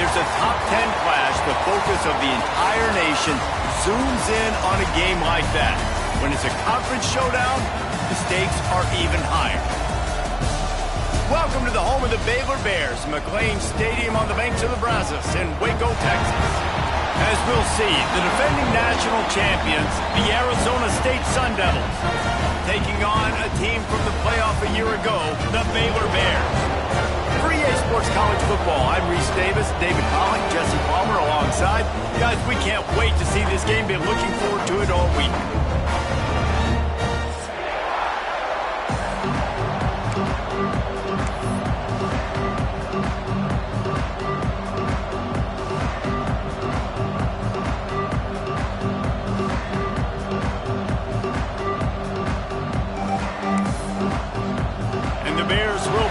there's a top 10 clash, the focus of the entire nation zooms in on a game like that. When it's a conference showdown, the stakes are even higher. Welcome to the home of the Baylor Bears, McLean Stadium on the banks of the Brazos in Waco, Texas. As we'll see, the defending national champions, the Arizona State Sun Devils, taking on a team from the playoff a year ago, the Baylor Bears. For EA Sports College Football, I'm Reese Davis, David Pollock, Jesse Palmer alongside. Guys, we can't wait to see this game. Been looking forward to it all week.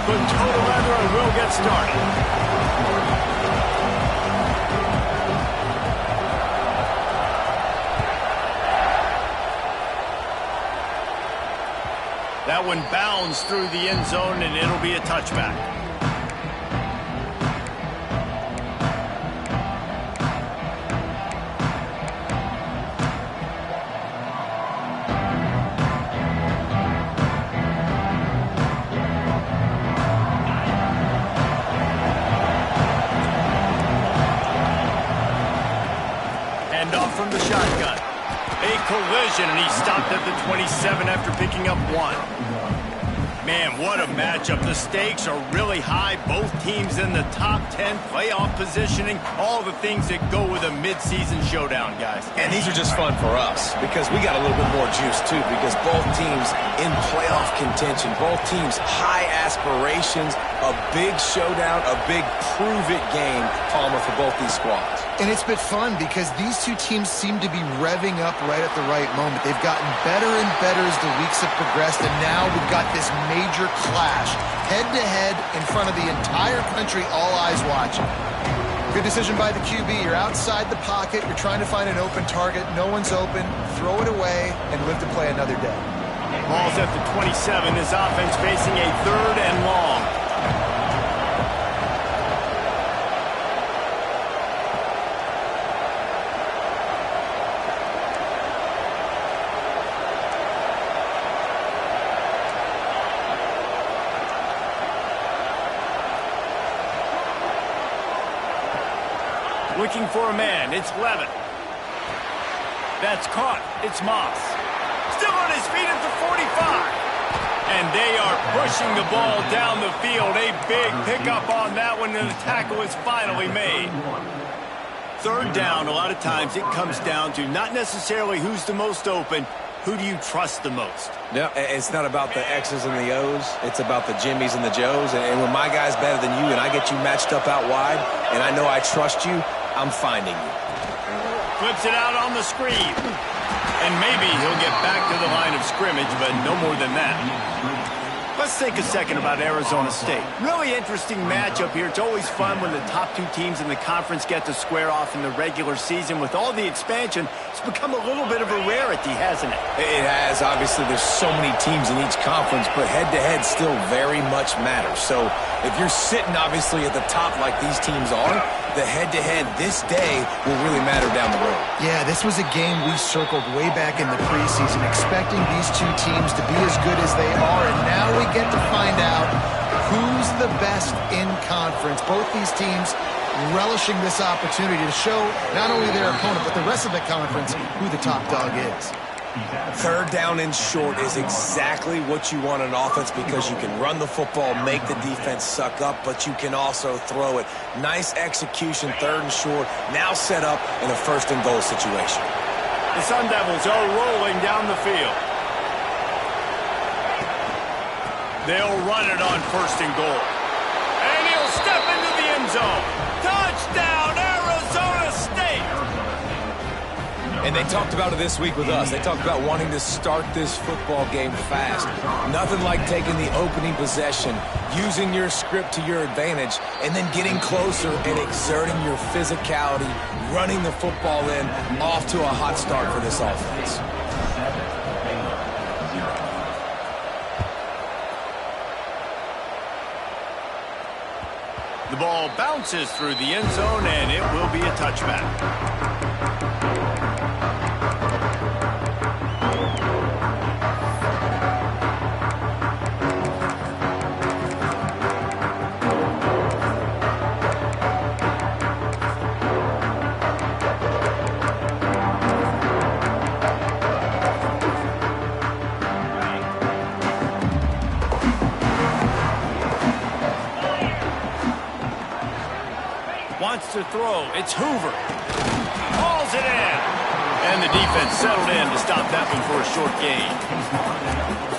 Put total leather and we'll get started. That one bounds through the end zone and it'll be a touchback. From the shotgun. A collision, and he stopped at the 27 after picking up one. Man, what a matchup. The stakes are really high. Both teams in the top 10 playoff positioning. All the things that go with a midseason showdown, guys. And these are just fun for us because we got a little bit more juice, too, because both teams in playoff contention, both teams high aspirations, a big showdown, a big prove-it game, Palmer, for both these squads. And it's been fun because these two teams seem to be revving up right at the right moment. They've gotten better and better as the weeks have progressed, and now we've got this major clash, head-to-head in front of the entire country, all eyes watching. Good decision by the QB. You're outside the pocket. You're trying to find an open target. No one's open. Throw it away and live to play another day. Ball's at the 27. His offense facing a 3rd and long. Looking for a man. It's Levin. That's caught. It's Moss. Still on his feet at the 45. And they are pushing the ball down the field. A big pickup on that one, and the tackle is finally made. 3rd down, a lot of times it comes down to not necessarily who's the most open, who do you trust the most? No, it's not about the X's and the O's. It's about the Jimmies and the Joes. And when my guy's better than you and I get you matched up out wide and I know I trust you, I'm finding you. Flips it out on the screen. And maybe he'll get back to the line of scrimmage, but no more than that. Let's take a second about Arizona State. Really interesting matchup here. It's always fun when the top two teams in the conference get to square off in the regular season. With all the expansion, it's become a little bit of a rarity, hasn't it? It has. Obviously, there's so many teams in each conference, but head-to-head still very much matters. So if you're sitting, obviously, at the top like these teams are, the head-to-head this day will really matter down the road. Yeah, this was a game we circled way back in the preseason, expecting these two teams to be as good as they are, and now we get to find out who's the best in conference. Both these teams relishing this opportunity to show not only their opponent, but the rest of the conference who the top dog is. 3rd down and short is exactly what you want on offense because you can run the football, make the defense suck up, but you can also throw it. Nice execution, 3rd and short, now set up in a 1st and goal situation. The Sun Devils are rolling down the field. They'll run it on 1st and goal. And he'll step into the end zone. Touchdown, Arizona State! And they talked about it this week with us. They talked about wanting to start this football game fast. Nothing like taking the opening possession, using your script to your advantage, and then getting closer and exerting your physicality, running the football in, off to a hot start for this offense. The ball bounces through the end zone, and it will be a touchback. Wants to throw. It's Hoover. Hauls it in. And the defense settled in to stop that one for a short gain.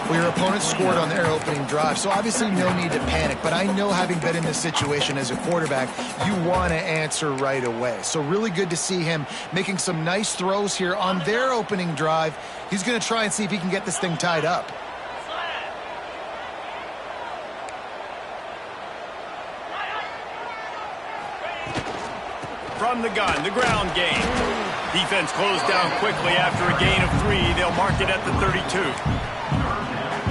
Well, your opponent scored on their opening drive, so obviously no need to panic. But I know, having been in this situation as a quarterback, you want to answer right away. So really good to see him making some nice throws here on their opening drive. He's going to try and see if he can get this thing tied up. From the gun, the ground game. Defense closed down quickly after a gain of 3. They'll mark it at the 32.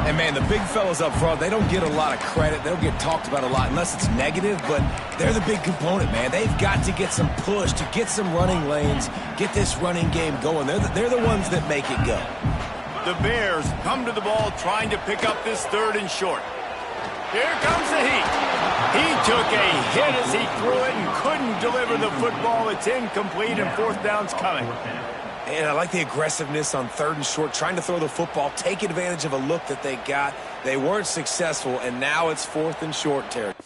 And, man, the big fellas up front, they don't get a lot of credit. They don't get talked about a lot unless it's negative, but they're the big component, man. They've got to get some push, to get some running lanes, get this running game going. They're the ones that make it go. The Bears come to the ball trying to pick up this 3rd and short. Here comes the heat. He took a hit as he threw it and couldn't deliver the football. It's incomplete, and 4th down's coming. And I like the aggressiveness on 3rd and short, trying to throw the football, take advantage of a look that they got. They weren't successful, and now it's 4th and short territory.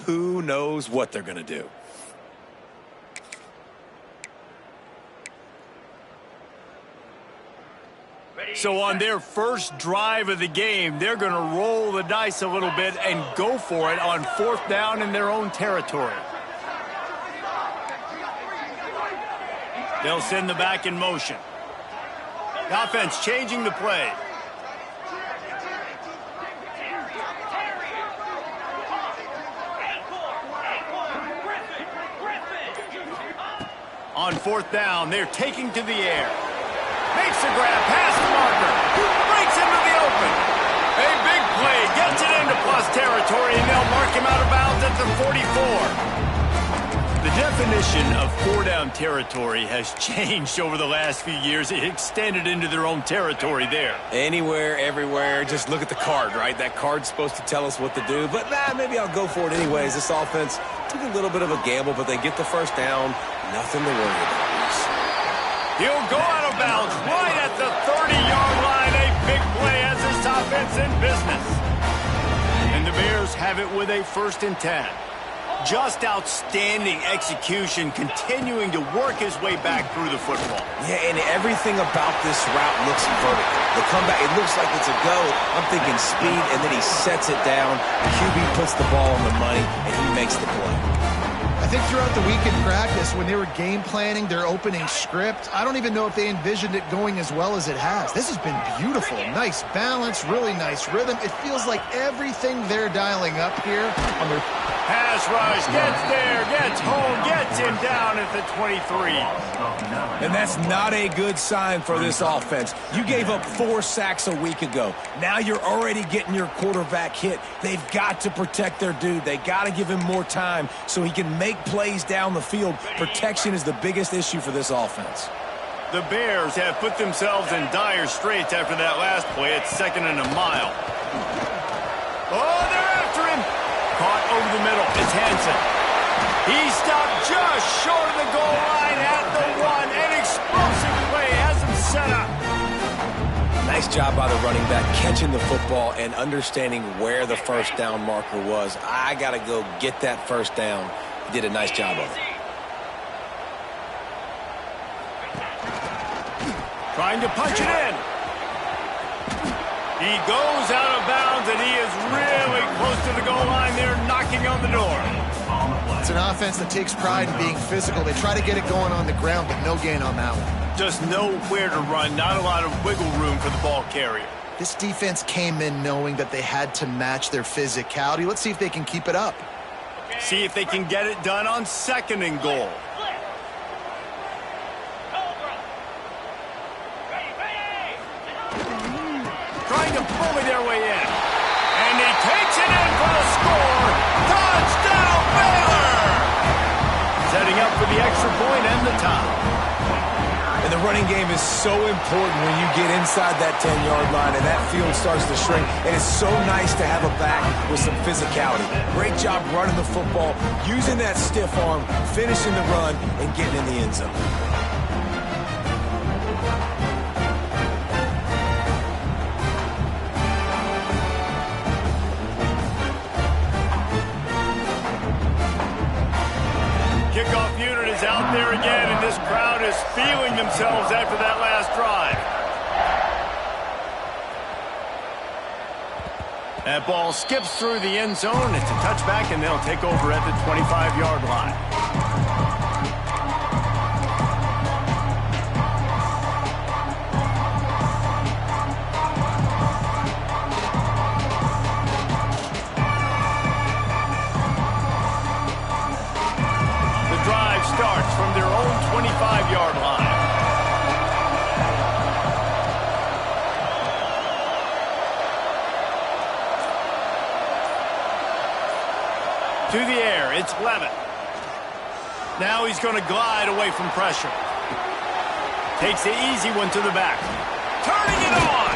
Who knows what they're going to do? So on their first drive of the game, they're going to roll the dice a little bit and go for it on 4th down in their own territory. They'll send the back in motion. The offense changing the play. On 4th down, they're taking to the air. Makes the grab past the marker. Breaks into the open. A big play. Gets it into plus territory, and they'll mark him out of bounds at the 44. The definition of 4-down territory has changed over the last few years. It extended into their own territory there. Anywhere, everywhere. Just look at the card, right? That card's supposed to tell us what to do. But, maybe I'll go for it anyways. This offense took a little bit of a gamble, but they get the 1st down. Nothing to worry about. He'll go out of bounds right at the 30-yard line. A big play as this offense in business. And the Bears have it with a 1st and 10. Just outstanding execution, continuing to work his way back through the football. Yeah, and everything about this route looks vertical. The comeback, it looks like it's a go. I'm thinking speed, and then he sets it down. The QB puts the ball on the money, and he makes the play. I think throughout the week in practice, when they were game planning their opening script, I don't even know if they envisioned it going as well as it has. This has been beautiful. Nice balance, really nice rhythm. It feels like everything they're dialing up here on their Pass rush, gets there, gets home, gets him down at the 23. And that's not a good sign for this offense. You gave up 4 sacks a week ago. Now you're already getting your quarterback hit. They've got to protect their dude. They got to give him more time so he can make plays down the field. Protection is the biggest issue for this offense. The Bears have put themselves in dire straits after that last play. It's 2nd and a mile. Oh, they're after him. Caught over the middle. It's Hansen. He stopped just short of the goal line at the 1. An explosive play has him set up. Nice job by the running back catching the football and understanding where the first down marker was. I got to go get that first down. He did a nice job of it. Trying to punch it in. He goes out of bounds, and he is really close to the goal line there, knocking on the door. It's an offense that takes pride in being physical. They try to get it going on the ground, but no gain on that one. Just nowhere to run, not a lot of wiggle room for the ball carrier. This defense came in knowing that they had to match their physicality. Let's see if they can keep it up. See if they can get it done on 2nd and goal. Trying to bully their way in. And he takes it in for the score. Touchdown, Baylor! Setting up for the extra point and the tie. And the running game is so important when you get inside that 10-yard line and that field starts to shrink. And it's so nice to have a back with some physicality. Great job running the football, using that stiff arm, finishing the run, and getting in the end zone. Kickoff unit is out there again, and this crowd is feeling themselves after that last drive. That ball skips through the end zone. It's a touchback, and they'll take over at the 25-yard line. Starts from their own 25-yard line. To the air, it's Levin. Now he's going to glide away from pressure. Takes the easy one to the back. Turning it on!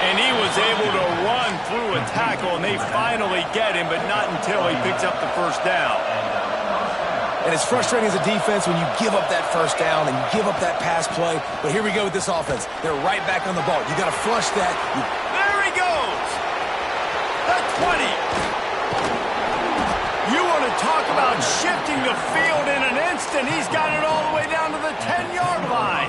And he was able to run through a tackle, and they finally get him, but not until he picks up the first down. And it's frustrating as a defense when you give up that first down and you give up that pass play. But here we go with this offense. They're right back on the ball. You got to flush that. There he goes! The 20. You want to talk about shifting the field in an instant. He's got it all the way down to the 10-yard line.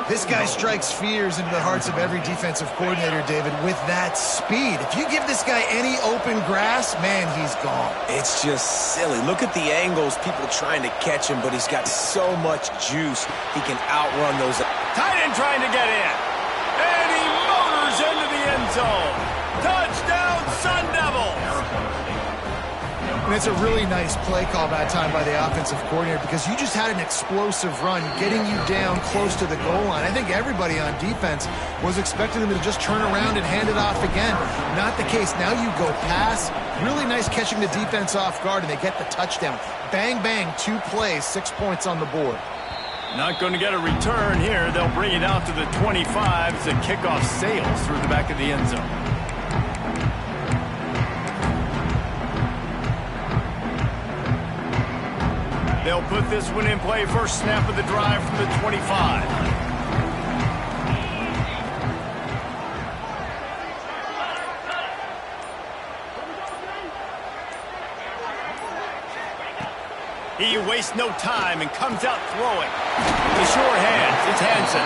This guy strikes fears into the hearts of every defensive coordinator, David, with that speed. If you give this guy any open grass, man, he's gone. It's just silly. Look at the angles, people trying to catch him, but he's got so much juice. He can outrun those. Tight end trying to get in. And he motors into the end zone. Touchdown, Sun Devils! And it's a really nice play call that time by the offensive coordinator because you just had an explosive run getting you down close to the goal line. I think everybody on defense was expecting them to just turn around and hand it off again. Not the case. Now you go pass. Really nice catching the defense off guard, and they get the touchdown. Bang, bang, 2 plays, 6 points on the board. Not going to get a return here. They'll bring it out to the 25 as the kickoff sails through the back of the end zone. They'll put this one in play. First snap of the drive from the 25. He wastes no time and comes out throwing. The short hands, it's Hansen.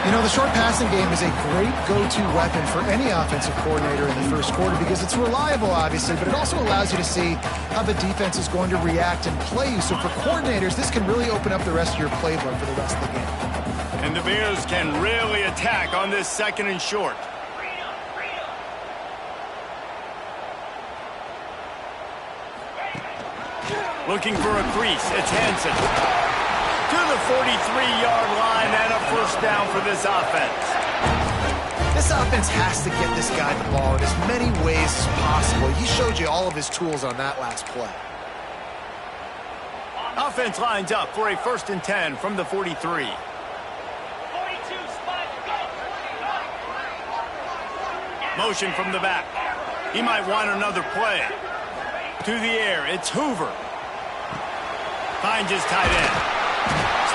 You know, the short passing game is a great go-to weapon for any offensive coordinator in the first quarter because it's reliable, obviously, but it also allows you to see how the defense is going to react and play you. So for coordinators, this can really open up the rest of your playbook for the rest of the game. And the Bears can really attack on this 2nd and short. Looking for a crease. It's Hansen. To the 43-yard line and a first down for this offense. This offense has to get this guy the ball in as many ways as possible. He showed you all of his tools on that last play. Offense lines up for a 1st and 10 from the 43. Motion from the back. He might want another play. To the air, it's Hoover. Finds his tight end.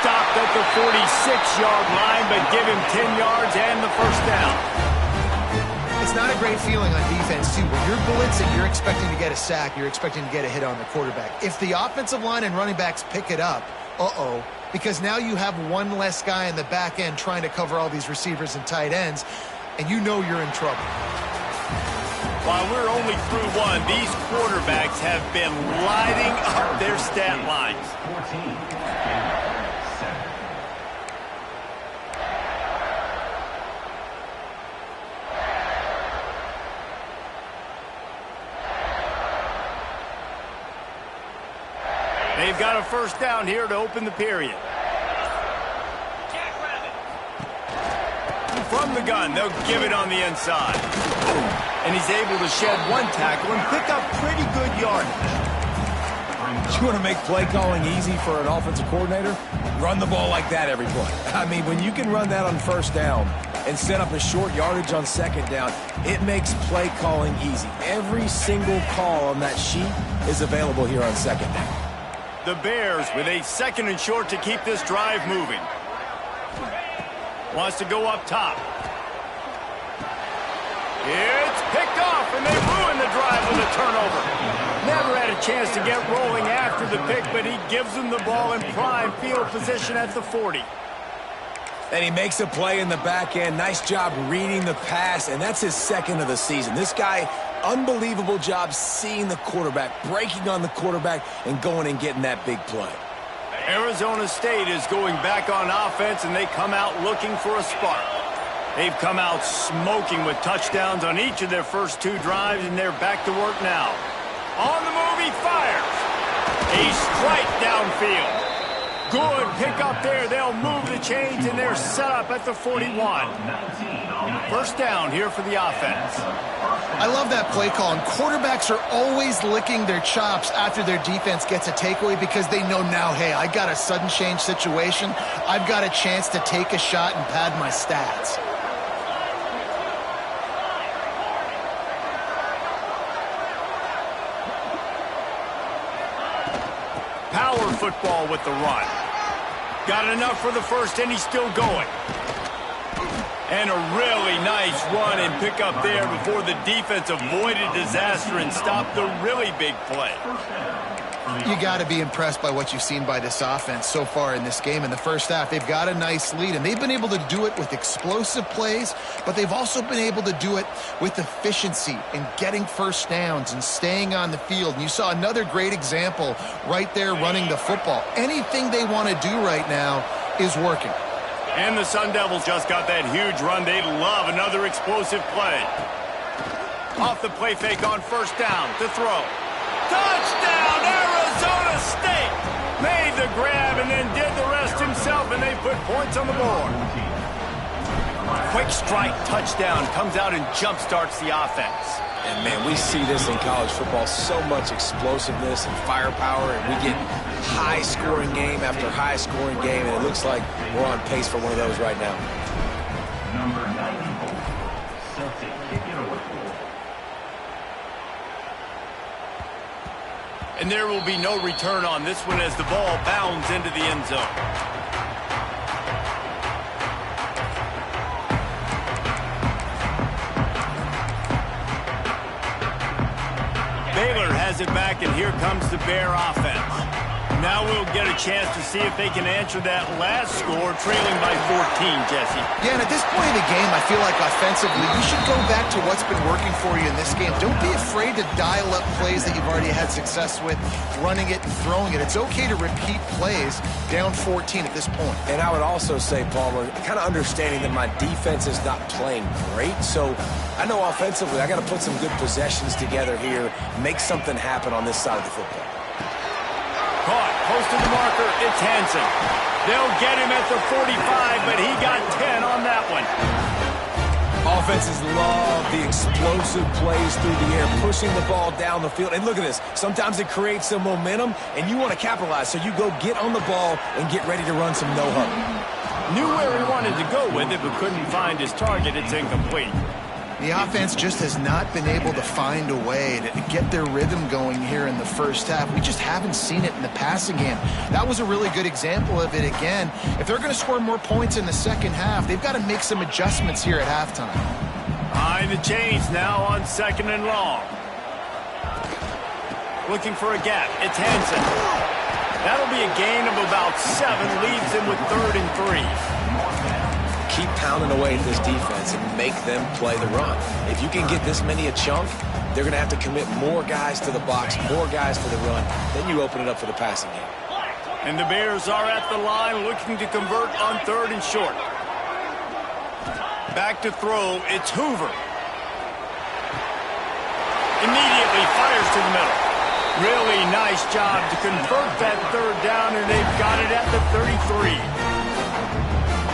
Stopped at the 46-yard line, but give him 10 yards and the first down. It's not a great feeling on defense, too. When you're blitzing, you're expecting to get a sack. You're expecting to get a hit on the quarterback. If the offensive line and running backs pick it up, because now you have one less guy in the back end trying to cover all these receivers and tight ends, and you know you're in trouble. While we're only through one, these quarterbacks have been lighting up their stat lines. 14. They've got a first down here to open the period. From the gun, they'll give it on the inside. And he's able to shed one tackle and pick up pretty good yardage. You want to make play calling easy for an offensive coordinator? Run the ball like that every play. I mean, when you can run that on first down and set up a short yardage on second down, it makes play calling easy. Every single call on that sheet is available here on second down. The Bears with a 2nd and short to keep this drive moving. Wants to go up top. It's picked off, and they ruin the drive with a turnover. Never had a chance to get rolling after the pick, but he gives them the ball in prime field position at the 40. And he makes a play in the back end. Nice job reading the pass, and that's his 2nd of the season. This guy, unbelievable job seeing the quarterback, breaking on the quarterback, and going and getting that big play. Arizona State is going back on offense, and they come out looking for a spark. They've come out smoking with touchdowns on each of their first 2 drives, and they're back to work now. On the move, he fires. A strike downfield. Good pick up there. They'll move the chains, and they're set up at the 41. First down here for the offense. I love that play call, and quarterbacks are always licking their chops after their defense gets a takeaway because they know now, hey, I got a sudden change situation. I've got a chance to take a shot and pad my stats. Power football with the run. Got enough for the first, and he's still going. And a really nice run and pick up there before the defense avoided disaster and stopped the really big play. You got to be impressed by what you've seen by this offense so far in this game. In the first half, they've got a nice lead, and they've been able to do it with explosive plays, but they've also been able to do it with efficiency and getting first downs and staying on the field. And you saw another great example right there running the football. Anything they want to do right now is working. And the Sun Devils just got that huge run. They'd love another explosive play. Off the play fake on first down to throw. Touchdown, Arizona State! Made the grab and then did the rest himself, and they put points on the board. Quick strike touchdown comes out and jump-starts the offense. And, man, we see this in college football, so much explosiveness and firepower, and we get high-scoring game after high-scoring game, and it looks like we're on pace for one of those right now. Number 94, Celtic, kick it away. And there will be no return on this one as the ball bounds into the end zone. Baylor has it back, and here comes the Bear offense. Now we'll get a chance to see if they can answer that last score, trailing by 14, Jesse. Yeah, and at this point in the game, I feel like offensively, you should go back to what's been working for you in this game. Don't be afraid to dial up plays that you've already had success with, running it and throwing it. It's okay to repeat plays down 14 at this point. And I would also say, Palmer, kind of understanding that my defense is not playing great, so I know offensively I got to put some good possessions together here, make something happen on this side of the football. close to the marker. It's Hansen. They'll get him at the 45, but he got 10 on that one. Offenses love the explosive plays through the air, pushing the ball down the field. And look at this. Sometimes it creates some momentum, and you want to capitalize. So you go get on the ball and get ready to run some no-huddle. Knew where he wanted to go with it, but couldn't find his target. It's incomplete. The offense just has not been able to find a way to get their rhythm going here in the first half. We just haven't seen it in the passing game. That was a really good example of it again. If they're going to score more points in the second half, they've got to make some adjustments here at halftime. Behind the chains now on 2nd and long. Looking for a gap. It's Hansen. That'll be a gain of about 7, leaves him with 3rd and 3. Keep pounding away at this defense and make them play the run. If you can get this many a chunk, they're going to have to commit more guys to the box, more guys to the run. Then you open it up for the passing game. And the Bears are at the line looking to convert on 3rd and short. Back to throw. It's Hoover. Immediately fires to the middle. Really nice job to convert that 3rd down, and they've got it at the 33.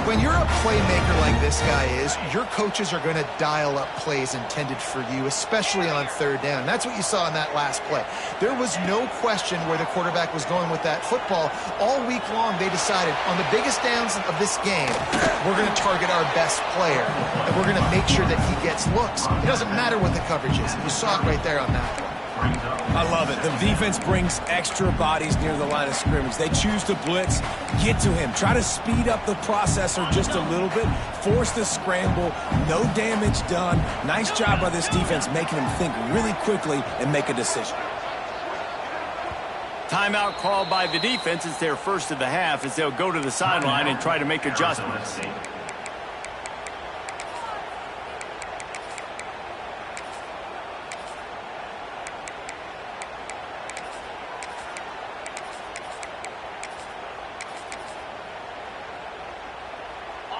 When you're a playmaker like this guy is, your coaches are going to dial up plays intended for you, especially on 3rd down. That's what you saw in that last play. There was no question where the quarterback was going with that football. All week long, they decided on the biggest downs of this game, we're going to target our best player, and we're going to make sure that he gets looks. It doesn't matter what the coverage is. You saw it right there on that play. I love it. The defense brings extra bodies near the line of scrimmage. They choose to blitz, get to him, try to speed up the processor just a little bit, force the scramble, no damage done. Nice job by this defense making him think really quickly and make a decision. Timeout called by the defense. It's their first of the half as they'll go to the sideline and try to make adjustments.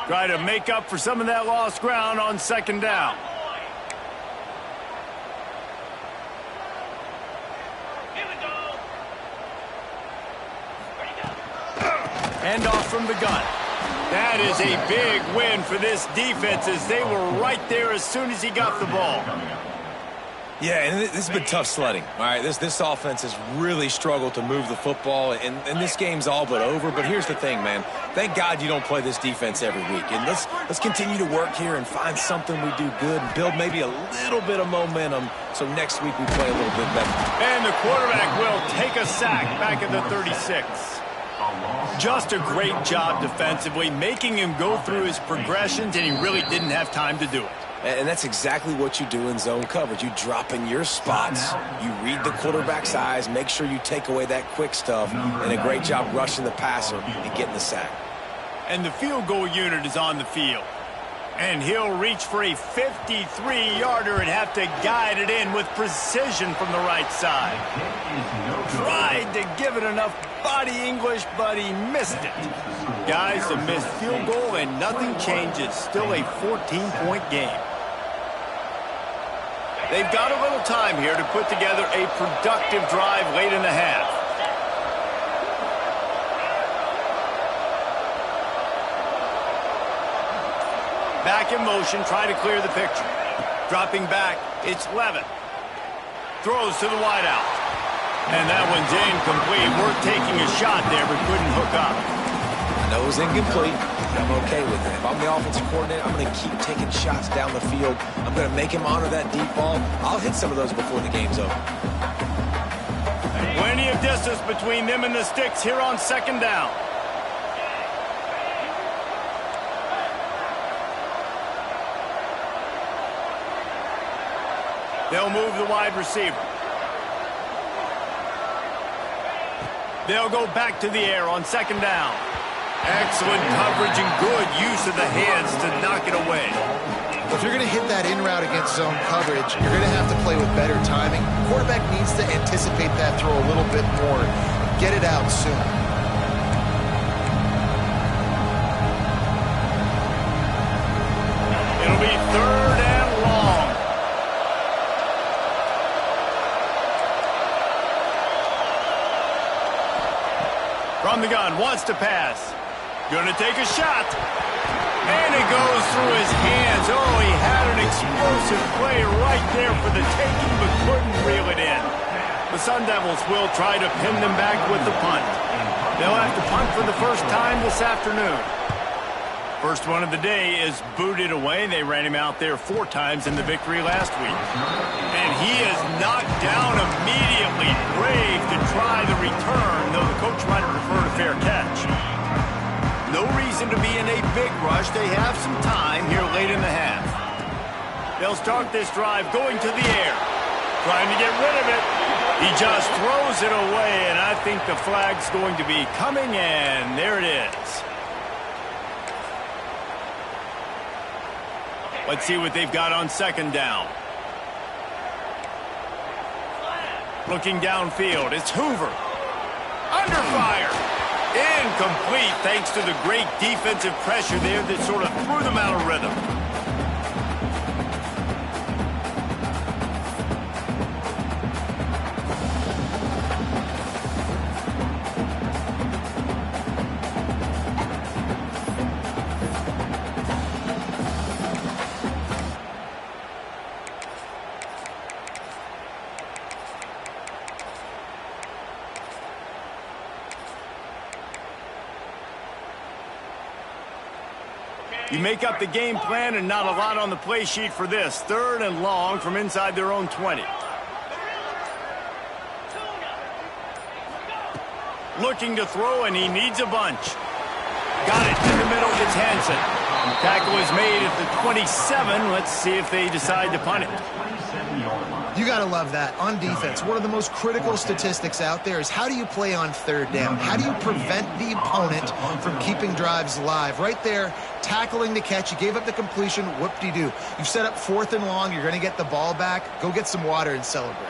Try to make up for some of that lost ground on 2nd down. Hand off from the gun. That is a big win for this defense as they were right there as soon as he got the ball. Yeah, and this has been tough sledding. All right, this offense has really struggled to move the football, and this game's all but over. But here's the thing, man. Thank God you don't play this defense every week. And let's continue to work here and find something we do good and build maybe a little bit of momentum so next week we play a little bit better. And the quarterback will take a sack back at the 36. Just a great job defensively, making him go through his progressions, and he really didn't have time to do it. And that's exactly what you do in zone coverage. You drop in your spots, you read the quarterback's eyes, make sure you take away that quick stuff, and a great job rushing the passer and getting the sack. And the field goal unit is on the field. And he'll reach for a 53-yarder and have to guide it in with precision from the right side. Tried to give it enough body English, but he missed it. Guys, a missed field goal and nothing changes. Still a 14-point game. They've got a little time here to put together a productive drive late in the half. Back in motion, trying to clear the picture. Dropping back, it's Levitt. Throws to the wideout. And that one's incomplete. Worth taking a shot there, but couldn't hook up. I know it was incomplete. I'm okay with it. If I'm the offensive coordinator, I'm going to keep taking shots down the field. I'm going to make him honor that deep ball. I'll hit some of those before the game's over. Plenty of distance between them and the sticks here on 2nd down. They'll move the wide receiver. They'll go back to the air on 2nd down. Excellent coverage and good use of the hands to knock it away. If you're going to hit that in route against zone coverage, you're going to have to play with better timing. The quarterback needs to anticipate that throw a little bit more. Get it out soon. It'll be 3rd and long. From the gun, wants to pass. Gonna take a shot. And it goes through his hands. Oh, he had an explosive play right there for the taking, but couldn't reel it in. The Sun Devils will try to pin them back with the punt. They'll have to punt for the first time this afternoon. First one of the day is booted away. They ran him out there 4 times in the victory last week. And he is knocked down immediately. Brave to try the return, though the coach might have preferred a fair catch. No reason to be in a big rush. They have some time here late in the half. They'll start this drive going to the air. Trying to get rid of it. He just throws it away, and I think the flag's going to be coming in. There it is. Let's see what they've got on second down. Looking downfield, it's Hoover. Under fire. Incomplete thanks to the great defensive pressure there that sort of threw them out of rhythm. You make up the game plan and not a lot on the play sheet for this. 3rd and long from inside their own 20. Looking to throw, and he needs a bunch. Got it in the middle. It's Hansen. Tackle is made at the 27. Let's see if they decide to punt it. You got to love that. On defense, one of the most critical statistics out there is how do you play on 3rd down? How do you prevent the opponent from keeping drives alive? Right there, tackling the catch. You gave up the completion. Whoop-de-doo. You've set up 4th and long. You're going to get the ball back. Go get some water and celebrate.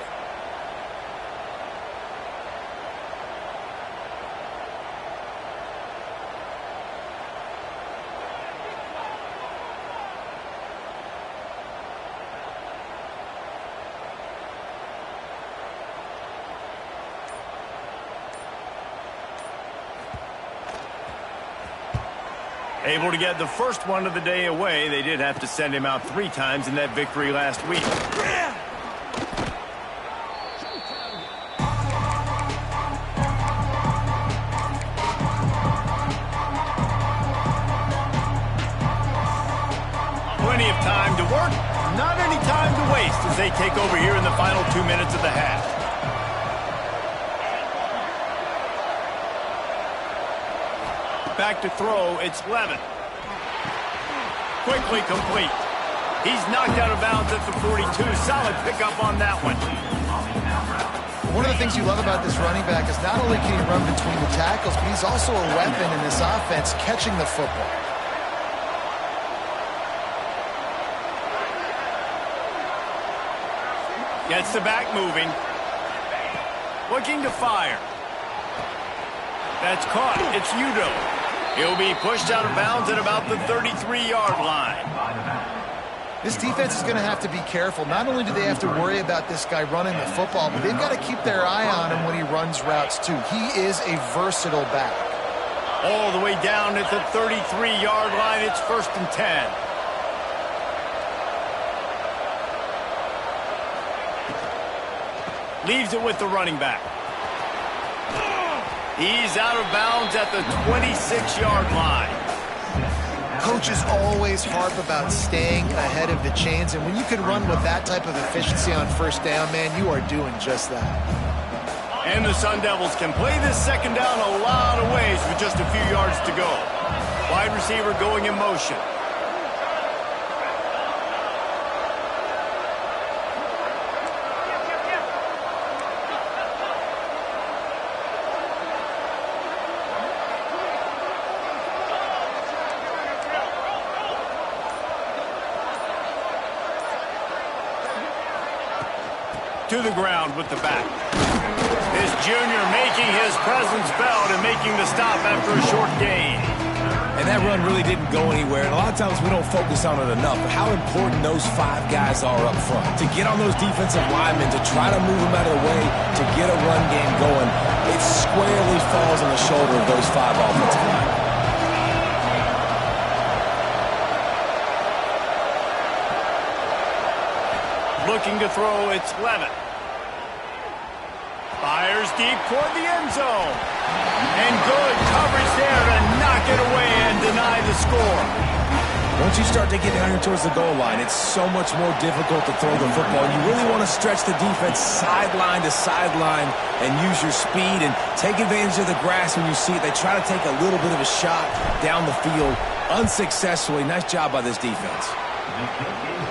Able to get the first one of the day away. They did have to send him out 3 times in that victory last week. Plenty of time to work, not any time to waste as they take over here in the final 2 minutes of the half. Back to throw, it's Levin. Quickly complete. He's knocked out of bounds at the 42. Solid pickup on that one. One of the things you love about this running back is not only can he run between the tackles, but he's also a weapon in this offense catching the football. Gets the back moving. Looking to fire. That's caught. It's Udo. He'll be pushed out of bounds at about the 33-yard line. This defense is going to have to be careful. Not only do they have to worry about this guy running the football, but they've got to keep their eye on him when he runs routes too. He is a versatile back. All the way down at the 33-yard line. It's 1st and 10. Leaves it with the running back. He's out of bounds at the 26-yard line. Coaches always harp about staying ahead of the chains, and when you can run with that type of efficiency on 1st down, man, you are doing just that. And the Sun Devils can play this 2nd down a lot of ways with just a few yards to go. Wide receiver going in motion. To the ground with the back. This junior making his presence felt and making the stop after a short gain. And that run really didn't go anywhere. And a lot of times we don't focus on it enough. But how important those 5 guys are up front. To get on those defensive linemen, to try to move them out of the way, to get a run game going, it squarely falls on the shoulder of those 5 offensive linemen. Looking to throw, it's Levitt. Fires deep toward the end zone. And good coverage there to knock it away and deny the score. Once you start to get down here towards the goal line, it's so much more difficult to throw the football. You really want to stretch the defense sideline to sideline and use your speed and take advantage of the grass when you see it. They try to take a little bit of a shot down the field unsuccessfully. Nice job by this defense.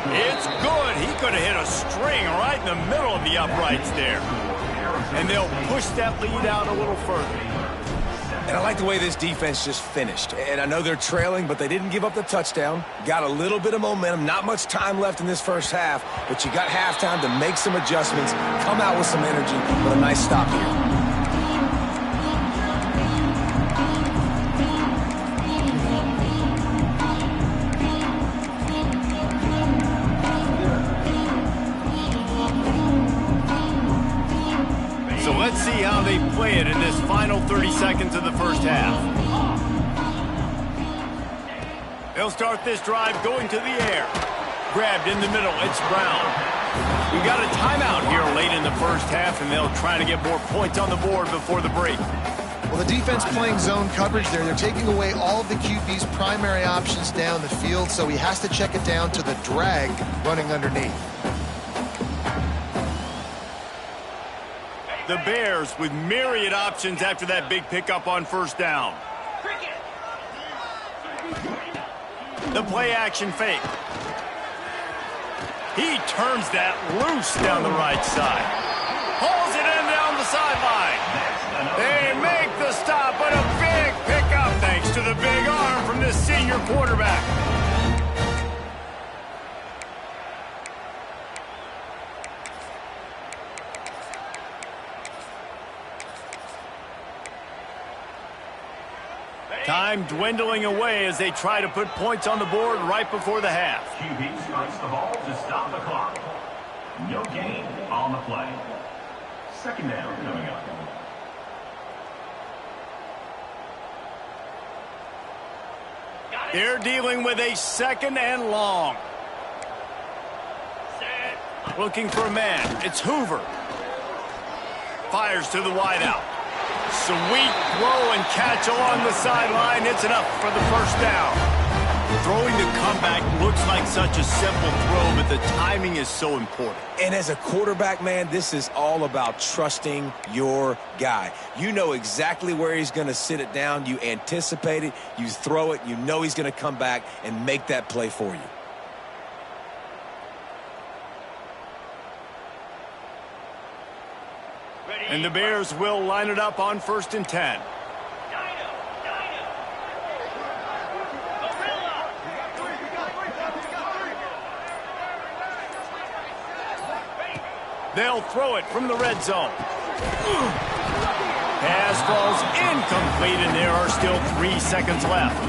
It's good. He could have hit a string right in the middle of the uprights there. And they'll push that lead out a little further. And I like the way this defense just finished. And I know they're trailing, but they didn't give up the touchdown. Got a little bit of momentum. Not much time left in this first half, but you got halftime to make some adjustments, come out with some energy, but a nice stop here. Let's see how they play it in this final 30 seconds of the first half. They'll start this drive going to the air. Grabbed in the middle, it's Brown. We got a timeout here late in the first half, and they'll try to get more points on the board before the break. Well, the defense playing zone coverage there. They're taking away all of the QB's primary options down the field, so he has to check it down to the drag running underneath. The Bears with myriad options after that big pickup on first down. The play action fake. He turns that loose down the right side. Hauls it in down the sideline. They make the stop, but a big pickup thanks to the big arm from this senior quarterback. Time dwindling away as they try to put points on the board right before the half. QB strikes the ball to stop the clock. No gain on the play. Second down coming up. They're dealing with a second and long. Looking for a man. It's Hoover. Fires to the wideout. Sweet throw and catch along the sideline. It's enough for the first down. Throwing the comeback looks like such a simple throw, but the timing is so important. And as a quarterback, man, this is all about trusting your guy. You know exactly where he's going to sit it down. You anticipate it. You throw it. You know he's going to come back and make that play for you. And the Bears will line it up on 1st and 10. They'll throw it from the red zone. Pass falls incomplete, and there are still 3 seconds left.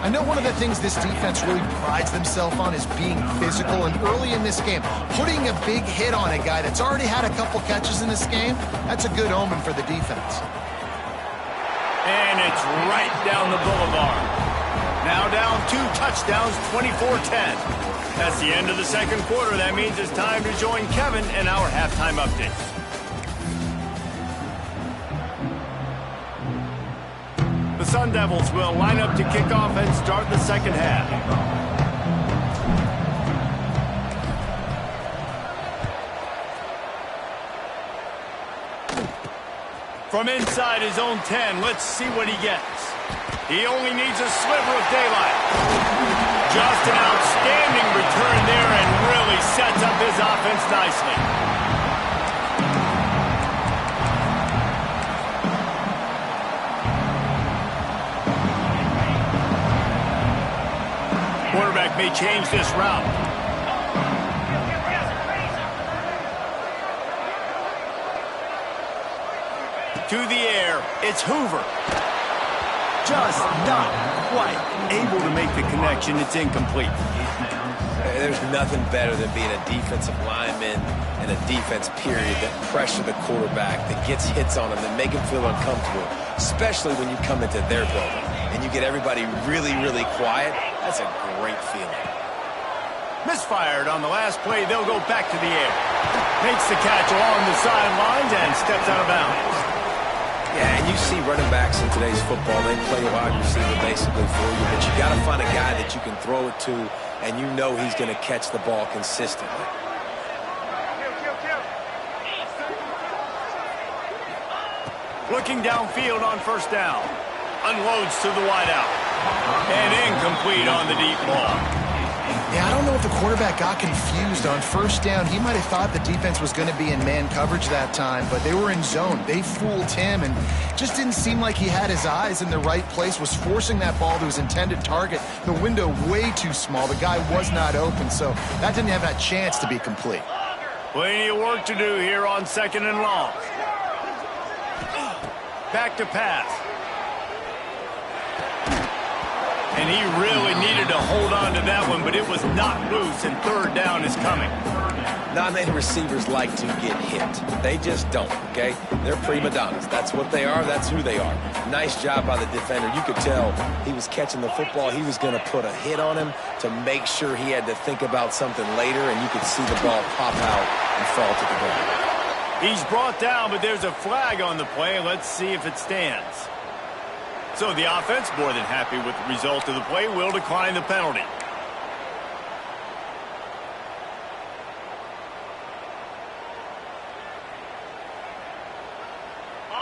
I know one of the things this defense really prides themselves on is being physical, and early in this game, putting a big hit on a guy that's already had a couple catches in this game, that's a good omen for the defense. And it's right down the boulevard. Now down 2 touchdowns, 24-10. That's the end of the second quarter. That means it's time to join Kevin in our halftime update. The Sun Devils will line up to kick off and start the second half. From inside his own 10, let's see what he gets. He only needs a sliver of daylight. Just an outstanding return there and really sets up his offense nicely. Quarterback may change this route. To the air, it's Hoover. Just not quite able to make the connection. It's incomplete. There's nothing better than being a defensive lineman and a defense period that pressure the quarterback, that gets hits on him, that make him feel uncomfortable, especially when you come into their building and you get everybody really, really quiet. That's a great feeling. Misfired on the last play. They'll go back to the air. Makes the catch along the sidelines and steps out of bounds. Yeah, and you see running backs in today's football, they play a wide receiver basically for you, but you got to find a guy that you can throw it to and you know he's going to catch the ball consistently. Looking downfield on first down. Unloads to the wideout. And incomplete on the deep ball. Yeah, I don't know if the quarterback got confused on first down. He might have thought the defense was going to be in man coverage that time, but they were in zone. They fooled him and just didn't seem like he had his eyes in the right place, was forcing that ball to his intended target. The window way too small. The guy was not open, so that didn't have that chance to be complete. Plenty of work to do here on second and long. Back to pass. And he really needed to hold on to that one, but it was not loose, and third down is coming. Not many receivers like to get hit. They just don't, okay? They're prima donnas. That's what they are. That's who they are. Nice job by the defender. You could tell he was catching the football. He was going to put a hit on him to make sure he had to think about something later, and you could see the ball pop out and fall to the ground. He's brought down, but there's a flag on the play. Let's see if it stands. So the offense, more than happy with the result of the play, will decline the penalty.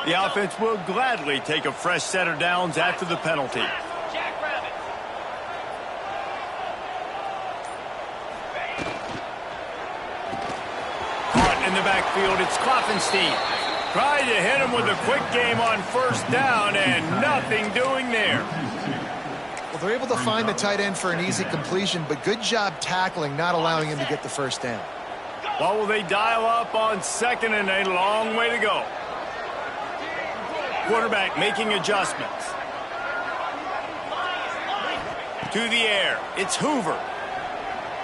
The offense will gladly take a fresh set of downs after the penalty. Caught in the backfield, it's Kloffenstein. Tried to hit him with a quick game on first down, and nothing doing there. Well, they're able to find the tight end for an easy completion, but good job tackling, not allowing him to get the first down. What will they dial up on second and a long way to go? Quarterback making adjustments. To the air, it's Hoover.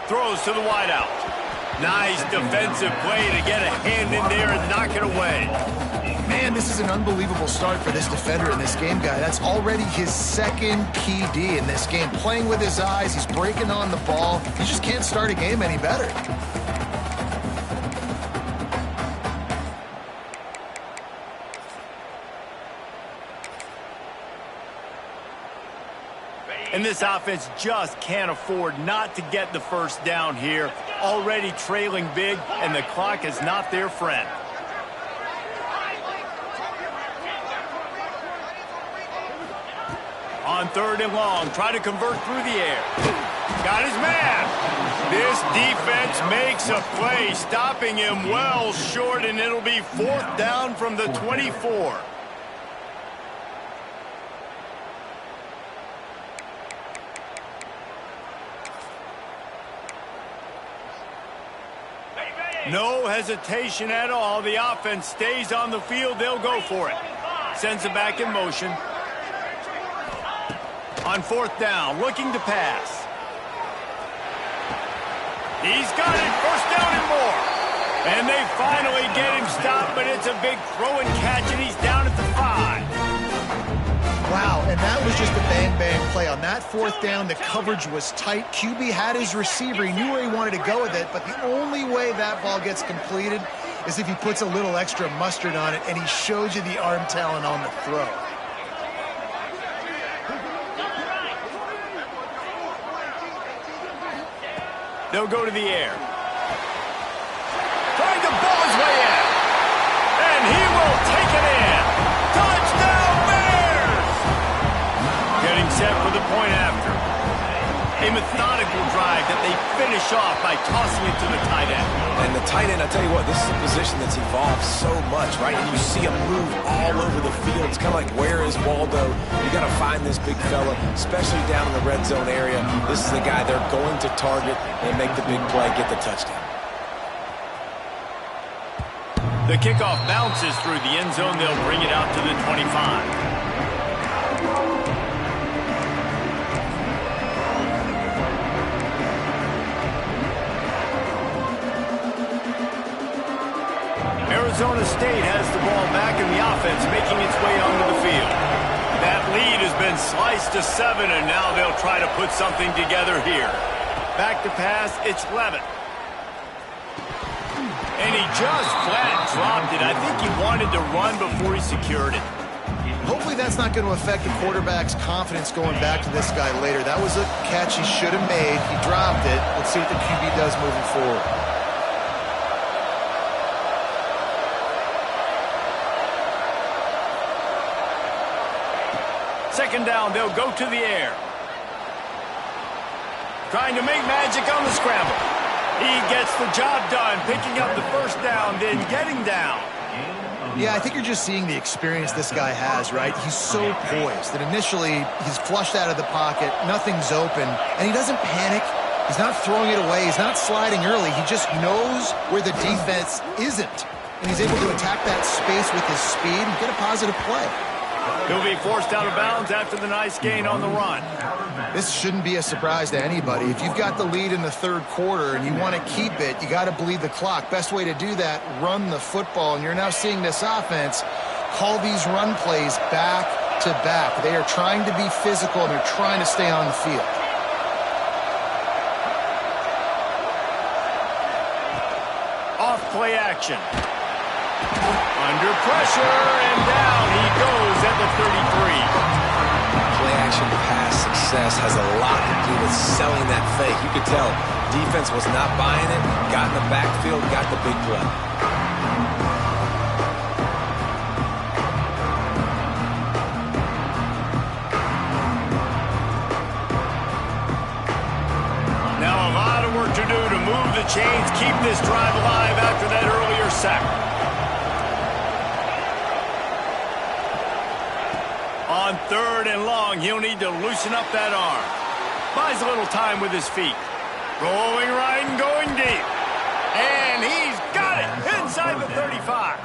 Throws to the wideout. Nice defensive play to get a hand in there and knock it away. Man, this is an unbelievable start for this defender in this game, guy. That's already his second PD in this game. Playing with his eyes, he's breaking on the ball. You just can't start a game any better. And this offense just can't afford not to get the first down here. Already trailing big, and the clock is not their friend. On third and long, try to convert through the air. Got his man. This defense makes a play, stopping him well short, and it'll be fourth down from the 24. No hesitation at all. The offense stays on the field. They'll go for it. Sends it back in motion. On fourth down, looking to pass. He's got it. First down and more. And they finally get him stopped, but it's a big throw and catch, and he's down at the 5. Wow, and that was just a bang-bang play. On that fourth down, the coverage was tight. QB had his receiver. He knew where he wanted to go with it, but the only way that ball gets completed is if he puts a little extra mustard on it, and he shows you the arm talent on the throw. They'll go to the air. Trying to ball his way in. And he will take it in. Touchdown, Bears! Getting set for the point after. A methodical drive that they finish off by tossing it to the tight end. And the tight end, I tell you what, this is a position that's evolved so much, right? And you see him move all over the field. It's kind of like, where is Waldo? You got to find this big fella, especially down in the red zone area. This is the guy they're going to target and make the big play, get the touchdown. The kickoff bounces through the end zone. They'll bring it out to the 25. State has the ball back in the offense, making its way onto the field. That lead has been sliced to 7, and now they'll try to put something together here. Back to pass, it's Levitt. And he just flat dropped it. I think he wanted to run before he secured it. Hopefully that's not going to affect the quarterback's confidence going back to this guy later. That was a catch he should have made. He dropped it. Let's see what the QB does moving forward. Second down, they'll go to the air. Trying to make magic on the scramble. He gets the job done, picking up the first down, then getting down. Yeah, I think you're just seeing the experience this guy has, right? He's so poised that initially he's flushed out of the pocket, nothing's open, and he doesn't panic. He's not throwing it away. He's not sliding early. He just knows where the defense isn't, and he's able to attack that space with his speed and get a positive play. He'll be forced out of bounds after the nice gain on the run. This shouldn't be a surprise to anybody. If you've got the lead in the third quarter and you want to keep it, you got to bleed the clock. Best way to do that, run the football. And you're now seeing this offense call these run plays back to back. They are trying to be physical and they're trying to stay on the field. Off play action. Under pressure, and down he goes at the 33. Play-action pass success has a lot to do with selling that fake. You could tell defense was not buying it, got in the backfield, got the big play. Now a lot of work to do to move the chains, keep this drive alive after that earlier sack. On third and long, he'll need to loosen up that arm. Buys a little time with his feet. Rolling right and going deep. And he's got it inside the 35.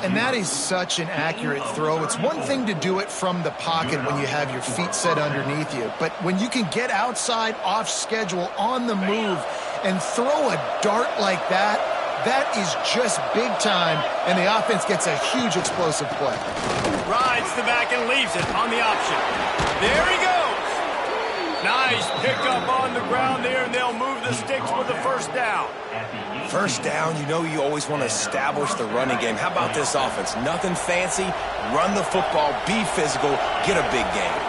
And that is such an accurate throw. It's one thing to do it from the pocket when you have your feet set underneath you. But when you can get outside, off schedule, on the move, and throw a dart like that, that is just big time, and the offense gets a huge explosive play. Rides the back and leaves it on the option. There he goes. Nice pickup on the ground there, and they'll move the sticks with the first down. First down, you know you always want to establish the running game. How about this offense? Nothing fancy. Run the football, be physical, get a big game.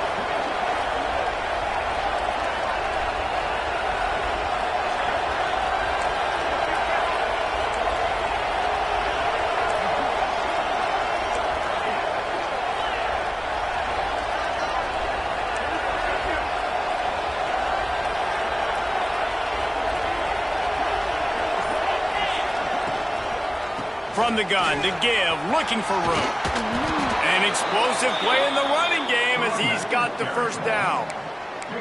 From the gun to give, looking for room. An explosive play in the running game as he's got the first down.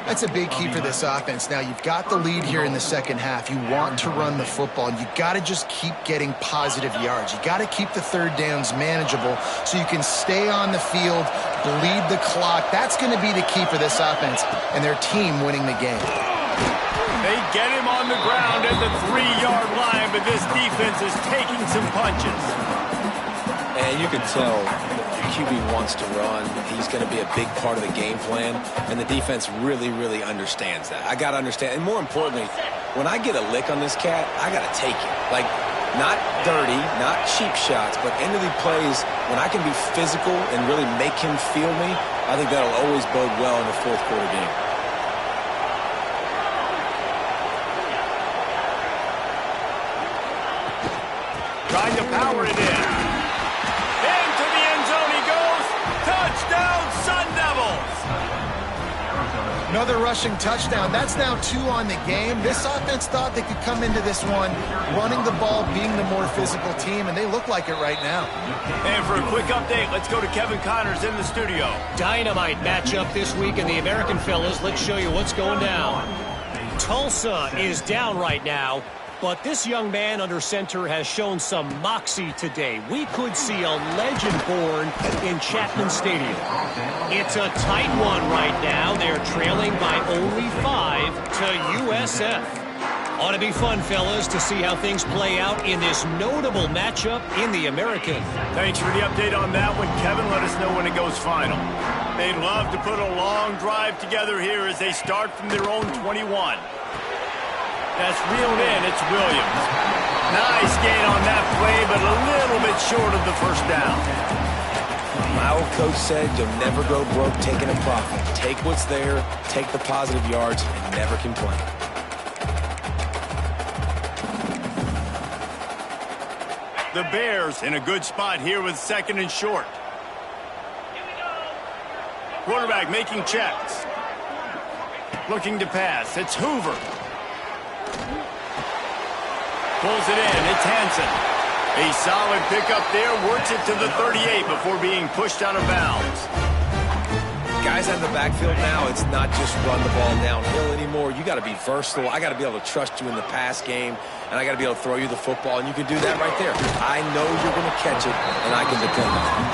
That's a big key for this offense. Now, you've got the lead here in the second half. You want to run the football, and you got to just keep getting positive yards. You got to keep the third downs manageable so you can stay on the field, bleed the clock. That's going to be the key for this offense and their team winning the game. They get him on the ground at the 3-yard line, but this defense is taking some punches. And you can tell the QB wants to run. He's going to be a big part of the game plan, and the defense really, really understands that. I got to understand, and more importantly, when I get a lick on this cat, I got to take it. Like, not dirty, not cheap shots, but end of the plays, when I can be physical and really make him feel me, I think that'll always bode well in the fourth quarter game. Trying to power it in. Into the end zone he goes. Touchdown, Sun Devils. Another rushing touchdown. That's now 2 on the game. This offense thought they could come into this one running the ball, being the more physical team, and they look like it right now. And for a quick update, let's go to Kevin Connors in the studio. Dynamite matchup this week in the American fellas. Let's show you what's going down. Tulsa is down right now, but this young man under center has shown some moxie today. We could see a legend born in Chapman Stadium. It's a tight one right now. They're trailing by only 5 to USF. Ought to be fun, fellas, to see how things play out in this notable matchup in the American. Thanks for the update on that one, Kevin. Let us know when it goes final. They'd love to put a long drive together here as they start from their own 21. That's reeled in. It's Williams. Nice gain on that play, but a little bit short of the first down. My old coach said you'll never go broke taking a profit. Take what's there, take the positive yards, and never complain. The Bears in a good spot here with 2nd and short. Quarterback making checks. Looking to pass. It's Hoover. Pulls it in. It's Hansen. A solid pickup there. Works it to the 38 before being pushed out of bounds. Guys out in the backfield now, it's not just run the ball downhill anymore. You got to be versatile. I got to be able to trust you in the pass game, and I got to be able to throw you the football, and you can do that right there. I know you're going to catch it, and I can depend on it.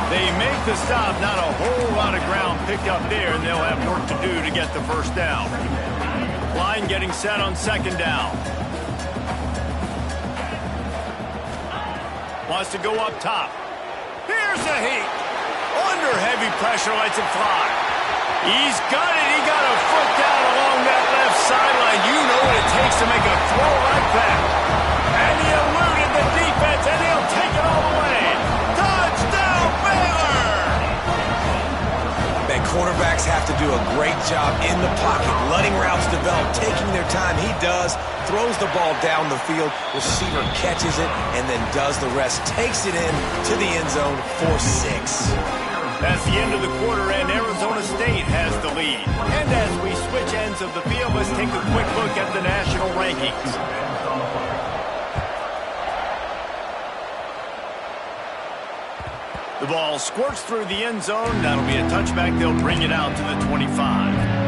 They make the stop. Not a whole lot of ground picked up there, and they'll have work to do to get the first down. Line getting set on 2nd down. Wants to go up top. Here's a heat. Under heavy pressure, lets it fly. He's got it. He got a foot down along that left sideline. You know what it takes to make a throw like that. And he eluded the defense, and he'll take it all the way. Touchdown, Baylor! Man, quarterbacks have to do a great job in the pocket, letting routes develop, taking their time. He does. Throws the ball down the field. Receiver catches it and then does the rest. Takes it in to the end zone for 6. That's the end of the quarter, and Arizona State has the lead. And as we switch ends of the field, let's take a quick look at the national rankings. The ball squirts through the end zone. That'll be a touchback. They'll bring it out to the 25.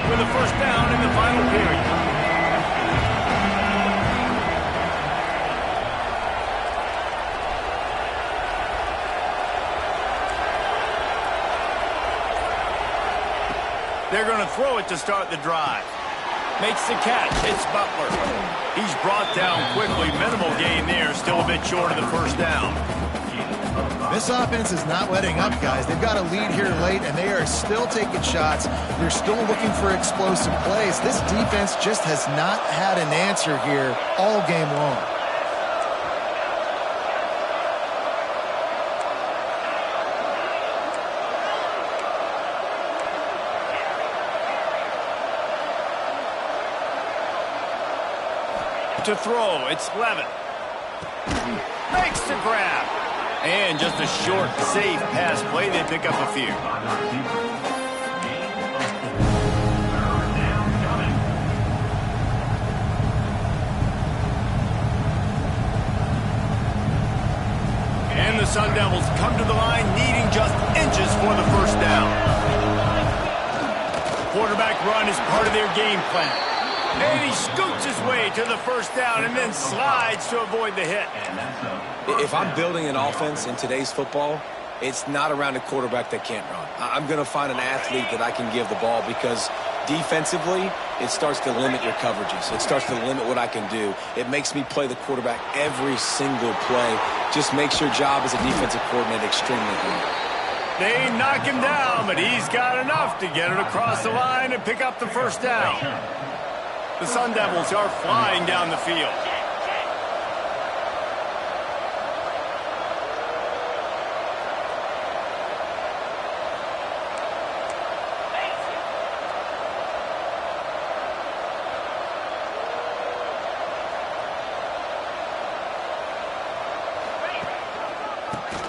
With a first down in the final period. They're going to throw it to start the drive. Makes the catch. It's Butler. He's brought down quickly. Minimal gain there. Still a bit short of the first down. This offense is not letting up, guys. They've got a lead here late, and they are still taking shots. They're still looking for explosive plays. This defense just has not had an answer here all game long. To throw, it's Levin. Makes the grab. And just a short, safe pass play. They pick up a few. And the Sun Devils come to the line needing just inches for the first down. Quarterback run is part of their game plan. And he scoots his way to the first down and then slides to avoid the hit. If I'm building an offense in today's football, it's not around a quarterback that can't run. I'm going to find an athlete that I can give the ball because defensively, it starts to limit your coverages. It starts to limit what I can do. It makes me play the quarterback every single play. Just makes your job as a defensive coordinator extremely hard. They knock him down, but he's got enough to get it across the line and pick up the first down. The Sun Devils are flying down the field.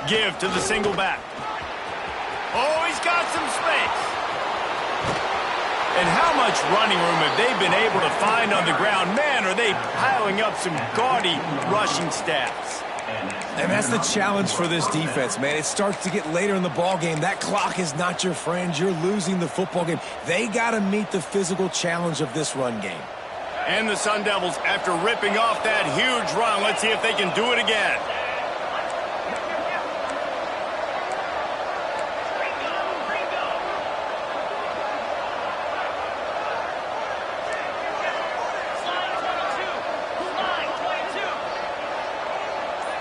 Give to the single back. Oh, he's got some space. And how much running room have they been able to find on the ground? Man, are they piling up some gaudy rushing stats. And that's the challenge for this defense, man. It starts to get later in the ball game. That clock is not your friend. You're losing the football game. They got to meet the physical challenge of this run game. And the Sun Devils, after ripping off that huge run, let's see if they can do it again.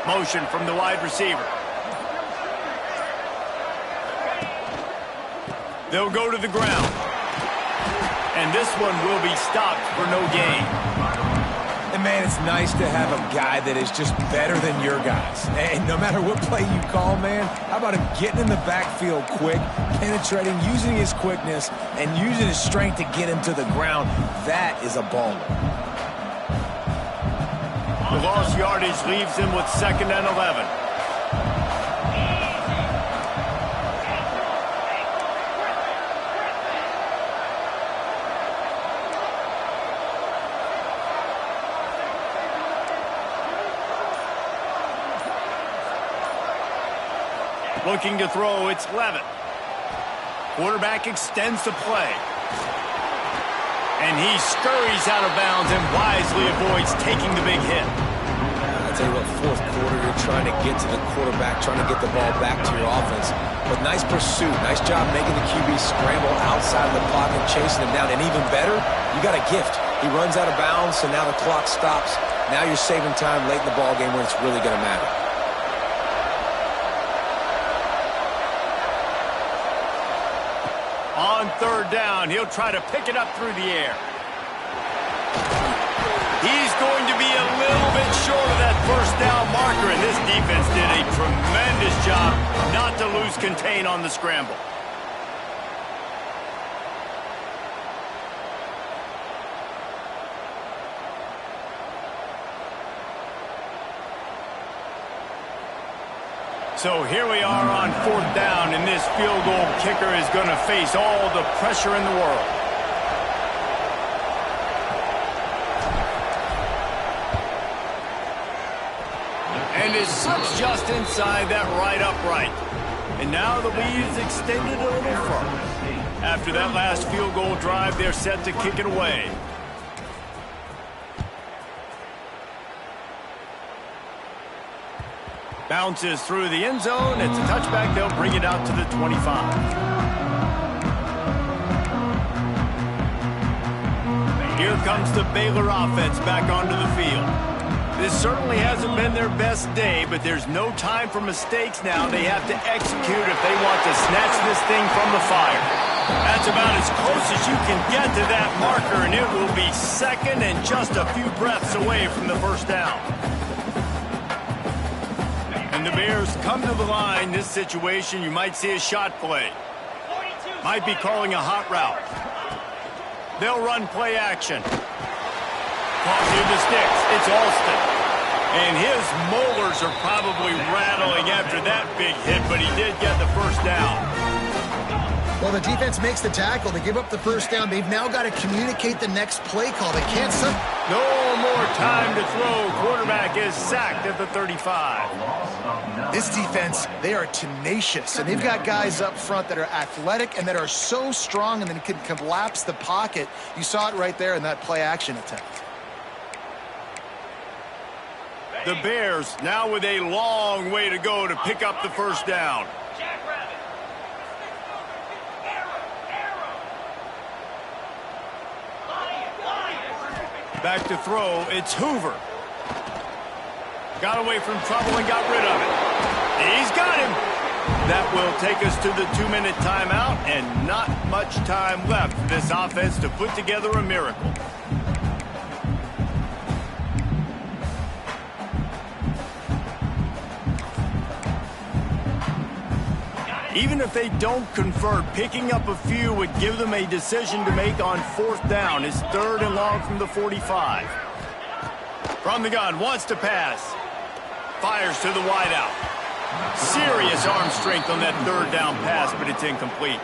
Motion from the wide receiver. They'll go to the ground. And this one will be stopped for no gain. And, man, it's nice to have a guy that is just better than your guys. And no matter what play you call, man, how about him getting in the backfield quick, penetrating, using his quickness, and using his strength to get him to the ground. That is a baller. The lost yardage leaves him with 2nd and 11. Looking to throw, it's Levitt. Quarterback extends the play. And he scurries out of bounds and wisely avoids taking the big hit. I'll tell you what, 4th quarter, you're trying to get to the quarterback, trying to get the ball back to your offense. But nice pursuit, nice job making the QB scramble outside of the pocket, chasing him down. And even better, you got a gift. He runs out of bounds, so now the clock stops. Now you're saving time late in the ball game when it's really going to matter. On 3rd down, he'll try to pick it up through the air. He's going to be a little bit short of that 1st down marker, and this defense did a tremendous job not to lose contain on the scramble. So here we are on 4th down, and this field goal kicker is going to face all the pressure in the world. And it slips just inside that right upright. And now the lead is extended a little further. After that last field goal drive, they're set to kick it away. Bounces through the end zone. It's a touchback. They'll bring it out to the 25. Here comes the Baylor offense back onto the field. This certainly hasn't been their best day, but there's no time for mistakes now. They have to execute if they want to snatch this thing from the fire. That's about as close as you can get to that marker, and it will be 2nd and just a few breaths away from the 1st down. And the Bears come to the line. This situation, you might see a shot play. Might be calling a hot route. They'll run play action. Caught near the sticks. It's Alston. And his molars are probably rattling after that big hit, but he did get the 1st down. Well, the defense makes the tackle. They give up the 1st down. They've now got to communicate the next play call. They can't... No more time to throw. Quarterback is sacked at the 35. This defense, they are tenacious, and they've got guys up front that are athletic and that are so strong and then can collapse the pocket. You saw it right there in that play action attempt. The Bears now with a long way to go to pick up the 1st down. Back to throw, it's Hoover. Got away from trouble and got rid of it. He's got him. That will take us to the 2-minute timeout, and not much time left for this offense to put together a miracle. Even if they don't convert, picking up a few would give them a decision to make on 4th down. It's 3rd and long from the 45. From the gun, wants to pass. Fires to the wideout. Serious arm strength on that 3rd down pass, but it's incomplete.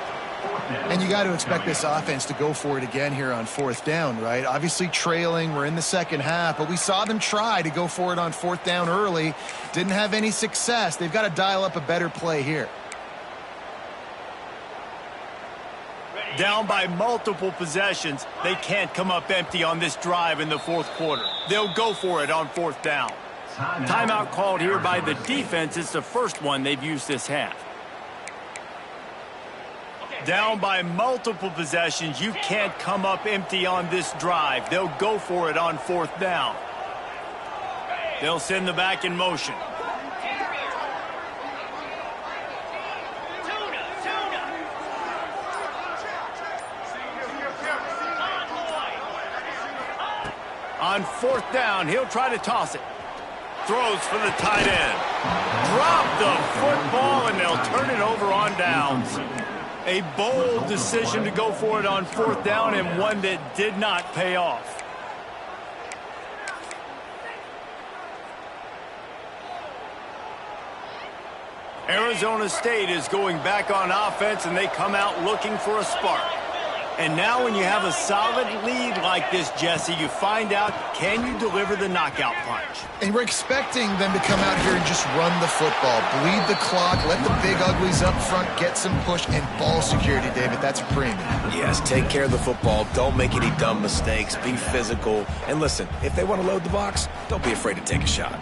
And you got to expect this offense to go for it again here on 4th down, right? Obviously trailing, we're in the 2nd half, but we saw them try to go for it on 4th down early. Didn't have any success. They've got to dial up a better play here. Down by multiple possessions, they can't come up empty on this drive in the 4th quarter. They'll go for it on 4th down. Timeout called here by the defense. It's the first one they've used this half. Down by multiple possessions, you can't come up empty on this drive. They'll go for it on 4th down. They'll send the back in motion. On 4th down, he'll try to toss it. Throws for the tight end. Drop the football, and they'll turn it over on downs. A bold decision to go for it on 4th down, and one that did not pay off. Arizona State is going back on offense, and they come out looking for a spark. And now when you have a solid lead like this, Jesse, you find out, can you deliver the knockout punch? And we're expecting them to come out here and just run the football, bleed the clock, let the big uglies up front get some push, and ball security, David. That's a premium. Yes, take care of the football. Don't make any dumb mistakes. Be physical. And listen, if they want to load the box, don't be afraid to take a shot.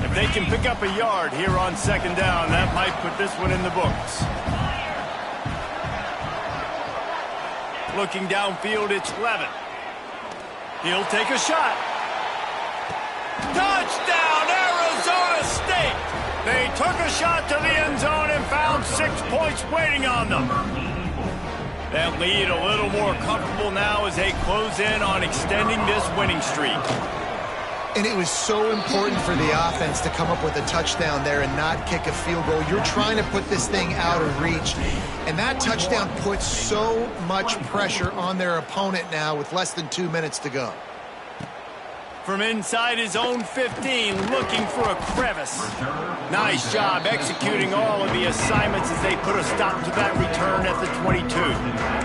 If they can pick up a yard here on 2nd down, that might put this one in the books. Looking downfield, it's Levin. He'll take a shot. Touchdown, Arizona State! They took a shot to the end zone and found 6 points waiting on them. That lead a little more comfortable now as they close in on extending this winning streak. And it was so important for the offense to come up with a touchdown there and not kick a field goal. You're trying to put this thing out of reach. And that touchdown puts so much pressure on their opponent now with less than 2 minutes to go. From inside his own 15, looking for a crevice. Nice job executing all of the assignments as they put a stop to that return at the 22.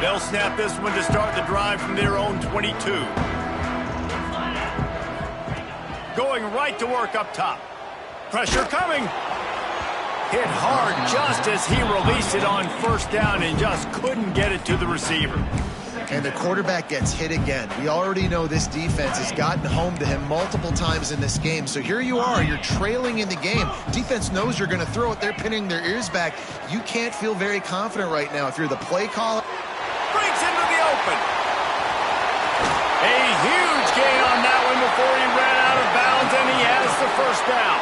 They'll snap this one to start the drive from their own 22. Going right to work up top. Pressure coming. Hit hard just as he released it on 1st down and just couldn't get it to the receiver. And the quarterback gets hit again. We already know this defense has gotten home to him multiple times in this game. So here you are, you're trailing in the game. Defense knows you're going to throw it. They're pinning their ears back. You can't feel very confident right now if you're the play caller. Brings into the open. A huge gain on that one before he ran out of bounds, and he has the 1st down.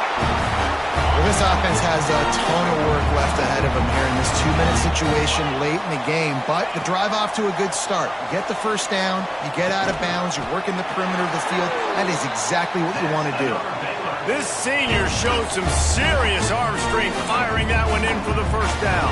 Well, this offense has a ton of work left ahead of them here in this 2-minute situation late in the game, but the drive off to a good start. You get the 1st down, you get out of bounds, you're working the perimeter of the field. That is exactly what you want to do. This senior showed some serious arm strength firing that one in for the 1st down.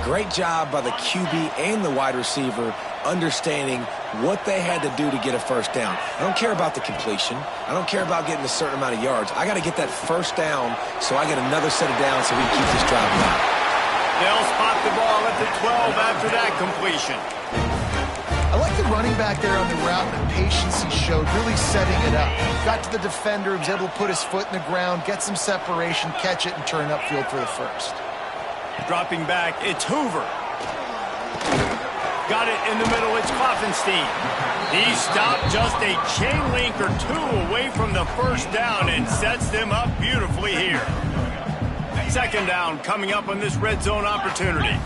Great job by the QB and the wide receiver understanding what they had to do to get a 1st down. I don't care about the completion. I don't care about getting a certain amount of yards. I got to get that 1st down so I get another set of downs so we can keep this drive alive. They'll spot the ball at the 12 after that completion. I like the running back there on the route and the patience he showed, really setting it up. Got to the defender, was able to put his foot in the ground, get some separation, catch it, and turn upfield for the 1st. Dropping back, it's Hoover. Got it in the middle, it's Klopfenstein. He stopped just a chain link or 2 away from the 1st down and sets them up beautifully here. 2nd down coming up on this red zone opportunity.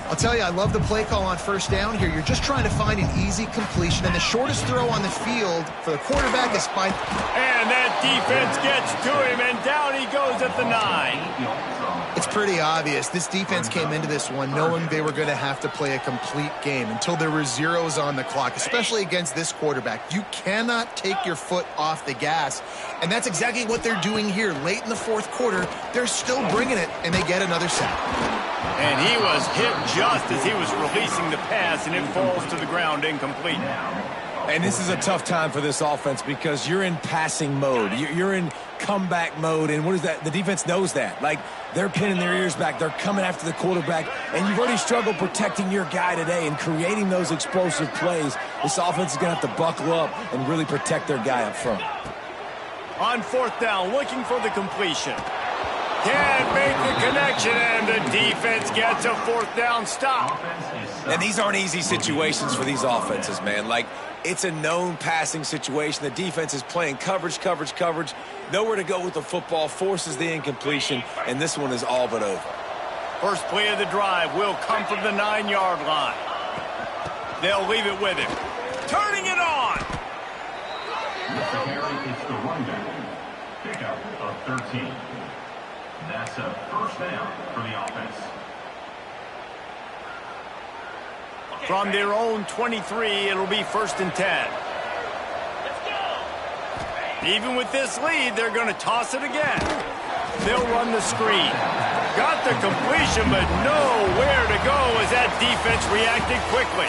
I'll tell you, I love the play call on 1st down here. You're just trying to find an easy completion, and the shortest throw on the field for the quarterback is fine. And that defense gets to him, and down he goes at the 9. It's pretty obvious. This defense came into this one knowing they were going to have to play a complete game until there were zeros on the clock, especially against this quarterback. You cannot take your foot off the gas, and that's exactly what they're doing here. Late in the 4th quarter, they're still bringing it, and they get another sack. And he was hit just as he was releasing the pass, and it falls to the ground incomplete. And this is a tough time for this offense because you're in passing mode. You're in comeback mode, and what is that? The defense knows that. Like, they're pinning their ears back. They're coming after the quarterback, and you've already struggled protecting your guy today and creating those explosive plays. This offense is going to have to buckle up and really protect their guy up front. On 4th down, looking for the completion. Can't make the connection, and the defense gets a 4th down stop. And these aren't easy situations for these offenses, man. Like, it's a known passing situation. The defense is playing coverage. Nowhere to go with the football, forces the incompletion, and this one is all but over. First play of the drive will come from the 9-yard line. They'll leave it with him. Turning it on. Mr. Carey, it's the running pickup of 13. That's a 1st down for the offense. From their own 23, it'll be 1st and 10. Even with this lead, they're going to toss it again. They'll run the screen. Got the completion, but nowhere to go as that defense reacted quickly.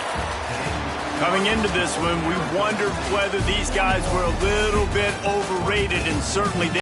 Coming into this one, we wondered whether these guys were a little bit overrated, and certainly they